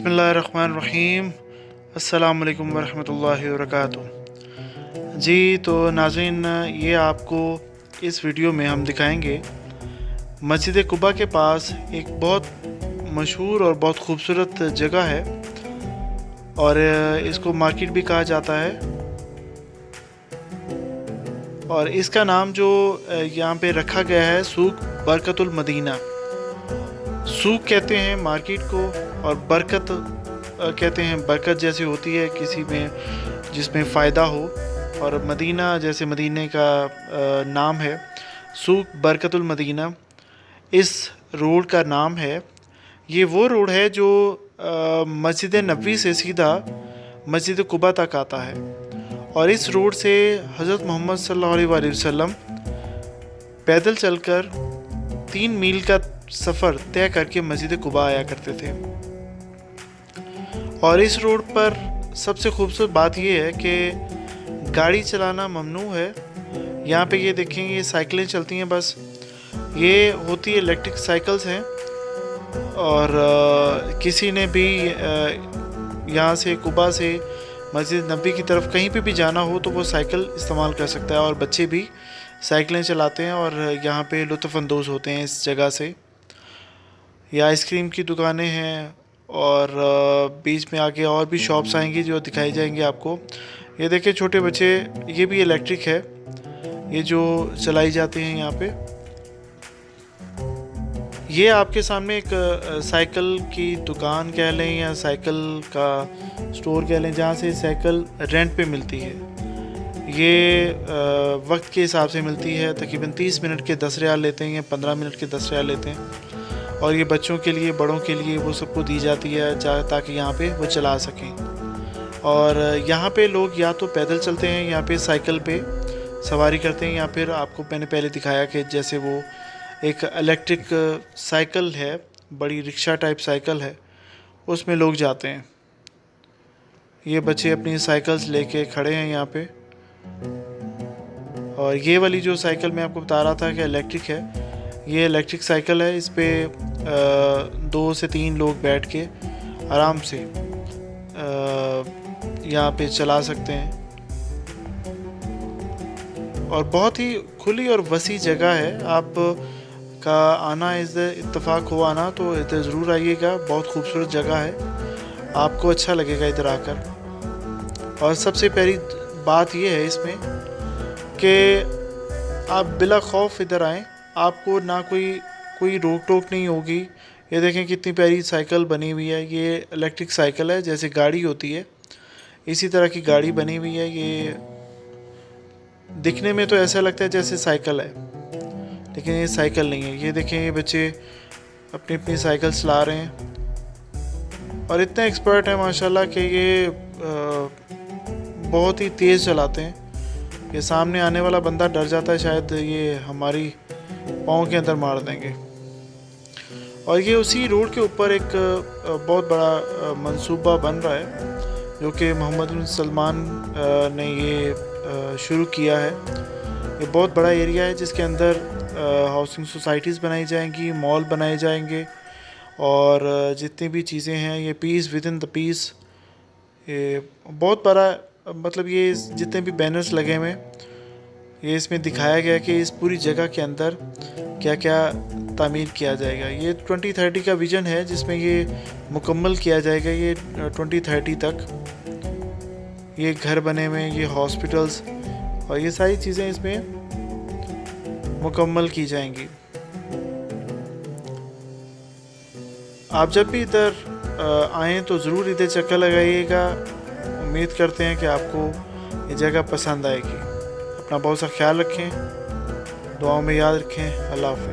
बिस्मिल्लाहिर्रहमानिर्रहीम। अस्सलाम वालेकुम वरहमतुल्लाहि वबरकातुहू। जी तो नाज़रीन, ये आपको इस वीडियो में हम दिखाएंगे मस्जिद कुबा के पास एक बहुत मशहूर और बहुत ख़ूबसूरत जगह है और इसको मार्केट भी कहा जाता है। और इसका नाम जो यहाँ पे रखा गया है, सूक बरकतुल मदीना। सूक कहते हैं मार्केट को और बरकत कहते हैं बरकत जैसी होती है किसी में जिसमें फ़ायदा हो, और मदीना जैसे मदीने का नाम है, सूक बरकतुल मदीना इस रोड का नाम है। ये वो रोड है जो मस्जिद नबवी से सीधा मस्जिद कुबा तक आता है, और इस रोड से हज़रत मोहम्मद सल्लल्लाहु अलैहि वसल्लम पैदल चलकर 3 मील का सफ़र तय करके मस्जिद कुबा आया करते थे। और इस रोड पर सबसे खूबसूरत बात यह है कि गाड़ी चलाना ममनू है। यहाँ पे ये देखेंगे, ये साइकिलें चलती हैं, बस ये होती है इलेक्ट्रिक साइकिल्स हैं। और किसी ने भी यहाँ से कुबा से मस्जिद नबी की तरफ कहीं पे भी जाना हो तो वो साइकिल इस्तेमाल कर सकता है, और बच्चे भी साइकिलें चलाते हैं और यहाँ पे लुत्फ़अंदोज़ होते हैं इस जगह से। ये आइसक्रीम की दुकानें हैं और बीच में आगे और भी शॉप्स आएंगी जो दिखाई जाएंगी आपको। ये देखिए छोटे बच्चे, ये भी इलेक्ट्रिक है, ये जो चलाई जाते हैं यहाँ पे। ये आपके सामने एक साइकिल की दुकान कह लें या साइकिल का स्टोर कह लें, जहाँ से साइकिल रेंट पे मिलती है। ये वक्त के हिसाब से मिलती है, तकरीबन 30 मिनट के 10 रियाल लेते हैं या 15 मिनट के 10 रियाल लेते हैं। और ये बच्चों के लिए, बड़ों के लिए, वो सबको दी जाती है ताकि यहाँ पे वो चला सकें। और यहाँ पे लोग या तो पैदल चलते हैं, यहाँ पे साइकिल पे सवारी करते हैं, या फिर आपको मैंने पहले दिखाया कि जैसे वो एक इलेक्ट्रिक साइकिल है, बड़ी रिक्शा टाइप साइकिल है, उसमें लोग जाते हैं। ये बच्चे अपनी साइकिल्स लेके खड़े हैं यहाँ पे। और ये वाली जो साइकिल मैं आपको बता रहा था कि इलेक्ट्रिक है, ये इलेक्ट्रिक साइकिल है। इस पे 2 से 3 लोग बैठ के आराम से यहाँ पे चला सकते हैं। और बहुत ही खुली और वसी जगह है। आप का आना इत्तेफाक हो आना तो इधर ज़रूर आइएगा। बहुत खूबसूरत जगह है, आपको अच्छा लगेगा इधर आकर। और सबसे पहली बात यह है इसमें कि आप बिला खौफ इधर आएँ, आपको ना कोई रोक टोक नहीं होगी। ये देखें कितनी प्यारी साइकिल बनी हुई है। ये इलेक्ट्रिक साइकिल है, जैसे गाड़ी होती है इसी तरह की गाड़ी बनी हुई है। ये दिखने में तो ऐसा लगता है जैसे साइकिल है, लेकिन ये साइकिल नहीं है। ये देखें, ये बच्चे अपनी अपनी साइकिल चला रहे हैं और इतने एक्सपर्ट हैं माशाल्लाह कि ये बहुत ही तेज़ चलाते हैं। ये सामने आने वाला बंदा डर जाता है, शायद ये हमारी पाँव के अंदर मार देंगे। और ये उसी रोड के ऊपर एक बहुत बड़ा मंसूबा बन रहा है जो कि मोहम्मद बिन सलमान ने ये शुरू किया है। ये बहुत बड़ा एरिया है जिसके अंदर हाउसिंग सोसाइटीज़ बनाई जाएंगी, मॉल बनाए जाएंगे, और जितनी भी चीज़ें हैं, ये peace within the peace, ये बहुत बड़ा, मतलब ये जितने भी बैनर्स लगे हुए हैं, ये इसमें दिखाया गया कि इस पूरी जगह के अंदर क्या क्या तामीर किया जाएगा। ये 2030 का विज़न है जिसमें ये मुकम्मल किया जाएगा। ये 2030 तक ये घर बने हुए, ये हॉस्पिटल्स और ये सारी चीज़ें इसमें मुकम्मल की जाएंगी। आप जब भी इधर आएँ तो ज़रूर इधर चक्कर लगाइएगा। उम्मीद करते हैं कि आपको ये जगह पसंद आएगी। अपना बहुत सा ख्याल रखें, दुआओं में याद रखें। अल्लाह हाफ़िज़।